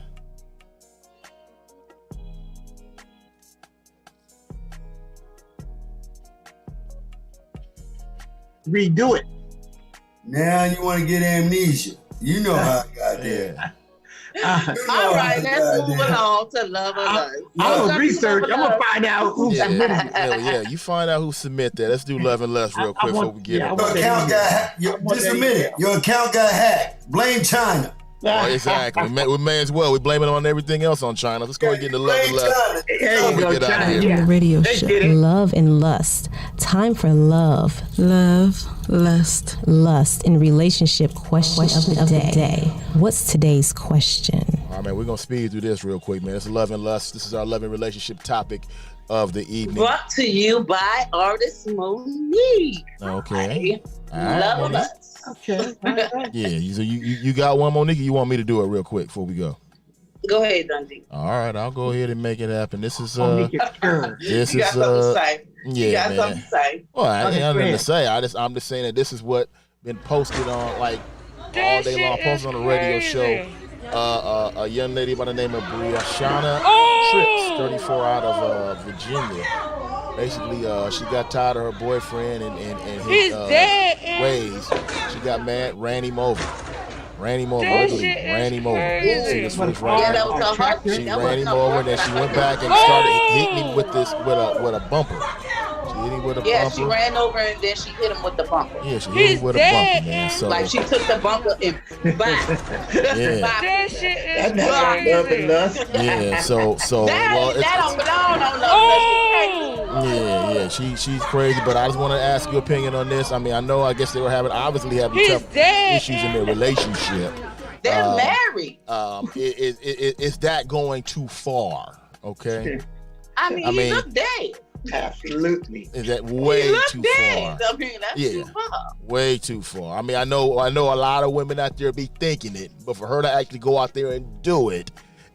Redo it. Now you want to get amnesia. You know how I got there. All right, let's move along to Love or Lust. I'm gonna research. I'm gonna find out who submitted it. Yeah, you find out who submit that. Let's do Love and Lust real quick before we get it. Your account got hacked. Just a minute. Your account got hacked. Blame China. Oh, exactly. We may as well. We blame it on everything else on China. Let's go and get into Love and Lust. There you go, Get out of China. here. The radio They show. did it. Love and Lust. Time for love. Love, lust. Lust and relationship question of the day. What's today's question? All right, man, we're going to speed through this real quick, man. It's Love and Lust. This is our love and relationship topic of the evening. Brought to you by Artist Monique. Okay. All right, Love or Monique. Lust. Okay. Yeah, so you got one, Monique, or you want me to do it real quick before we go? Go ahead, Dundee. All right, I'll go ahead and make it happen. This is Make it sure. this You got is something to say. yeah, You got man. something to say. Well, I ain't Okay, nothing go to ahead. say. I'm just saying that this is what been posted on like all day long, posted on the radio show. A young lady by the name of Brianna Trips, 34 out of Virginia. Basically, she got tired of her boyfriend and his ways. She got mad, ran him over. Literally ran him over. See this was right Yeah, here. that was her husband. She That ran him wasn't over, her and then she boyfriend. went back and started hitting him with a bumper. She hit him with a Yeah, bumper. she ran over and then she hit him with the bumper. Yeah, she hit him with a bumper, man. So Like she took the bumper and bye. Yeah. That's not love and lust. yeah, so That, well, that don't belong on Love. yeah, she's crazy. But I just want to ask your opinion on this. I mean, I guess they were obviously having tough issues in their relationship. They're married. Is that going too far? Okay, I mean, he looked dead. Absolutely. is that He way looked too dead. far? I mean, that's Yeah. too far. Way too far. I mean, I know a lot of women out there be thinking it, but for her to actually go out there and do it,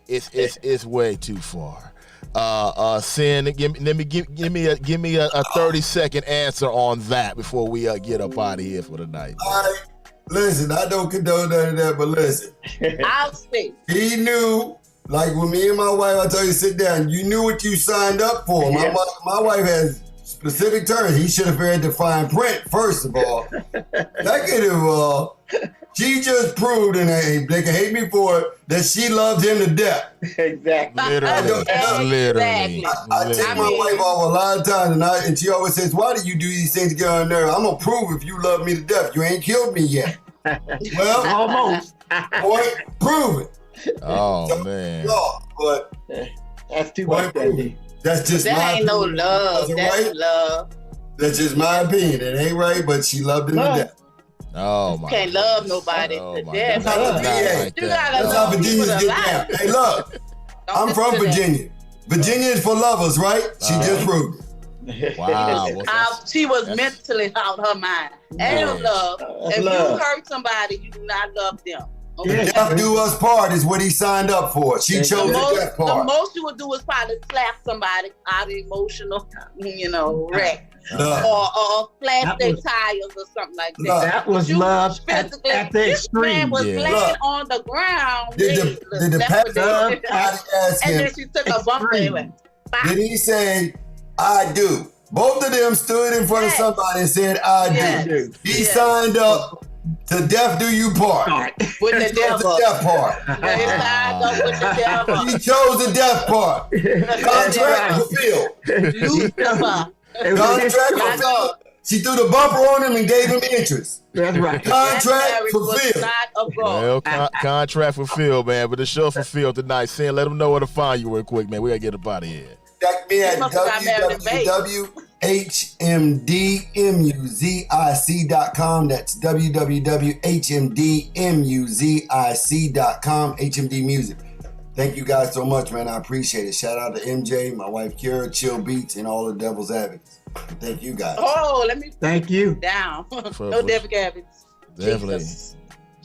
it's way too far. Sin, give me a 30-second answer on that before we get up out of here for the night. All right. Listen, I don't condone none of that, but listen. I'll speak. He knew, like when me and my wife, I told you sit down, you knew what you signed up for. Yes. My wife has specific terms. He should have read the fine print, first of all. Second of all, she just proved, and they can hate me for it, that she loved him to death. Exactly. Literally. I take my wife off a lot of times, and she always says, why do you do these things to get on her nerve? I'm going to prove if you love me to death. You ain't killed me yet. Well, Almost. boy, prove it. Oh man. No, but That's too boy, much, prove Dundee. it. That's just my That ain't no opinion. love. That's That's right. love. That's just my opinion. It ain't right, but she loved him to Love. death. Oh my. Can't love nobody Oh, to my death. God. Not Not like You that. gotta That's how love people Virginians to get down. life. Hey, look, Don't I'm listen from to that. Virginia. Virginia is for lovers, right? She just proved it. Wow. Well, She was that's- mentally out her mind. Ain't no Yeah. love. If love. you hurt somebody, you do not love them. The Okay? death do us part is what he signed up for. She chose The the death most, the part. most you would do is probably slap somebody out of emotional, wreck. Love. Or flash That their was- tires or something like that. Love. That was You love physically- at the this man extreme. was Yeah. laying Look. on the ground. Did the That's what they pastor did. ask And then him, she took a bumper and went, bye. did he say, I do? Both of them stood in front of Yes. somebody and said, I Yes. do. He Yes. signed up to death do you part. With He the chose devil. the death part. They signed up with the devil. He chose the death part. Contract fulfilled. Lucifer. It was his Contract My fulfilled. God. She threw the bumper on him and gave him interest. That's right. Contract was fulfilled. not a goal. Well, contract fulfilled, man. But the show fulfilled tonight. Sam, let them know where to find you real quick, man. We got to get up out of here. Check me at He must have got married in Vegas. www.hmdmusic.com. That's www.hmdmusic.com. HMD Music. Thank you guys so much, man. I appreciate it. Shout out to MJ, my wife Kira, Chill Beats, and all the Devil's Advocates. And thank you guys. Oh, let me Thank you. down. No Devin Gabbins. Definitely.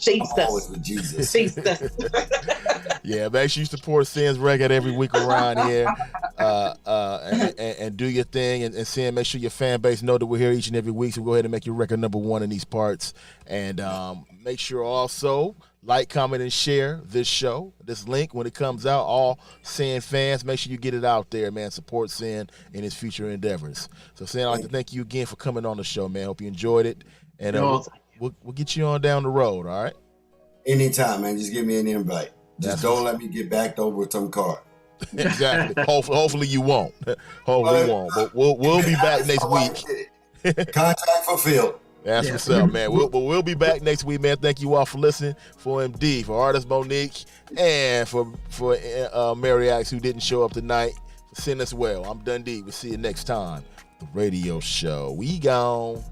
I'm always with Jesus. Jesus. Yeah, make sure you support Sin's record every week around here, and do your thing. And Sin, make sure your fan base know that we're here each and every week. So go ahead and make your record number one in these parts. And make sure also like, comment, and share this show, this link when it comes out. All Sin fans, make sure you get it out there, man. Support Sin in his future endeavors. So Sin, I'd like to thank you again for coming on the show, man. Hope you enjoyed it. And we'll get you on down the road, all right? Anytime, man. Just give me an invite. Just don't let me get backed over with some car. Exactly. Hopefully you won't. Hopefully you won't. But we'll be back next week. Contract fulfilled. That's what's up, man. We'll be back next week, man. Thank you all for listening. For MD, for artist Monique, and for Mary Axe, who didn't show up tonight. For Sin as well. I'm Dundee. We'll see you next time. The radio show. We gone.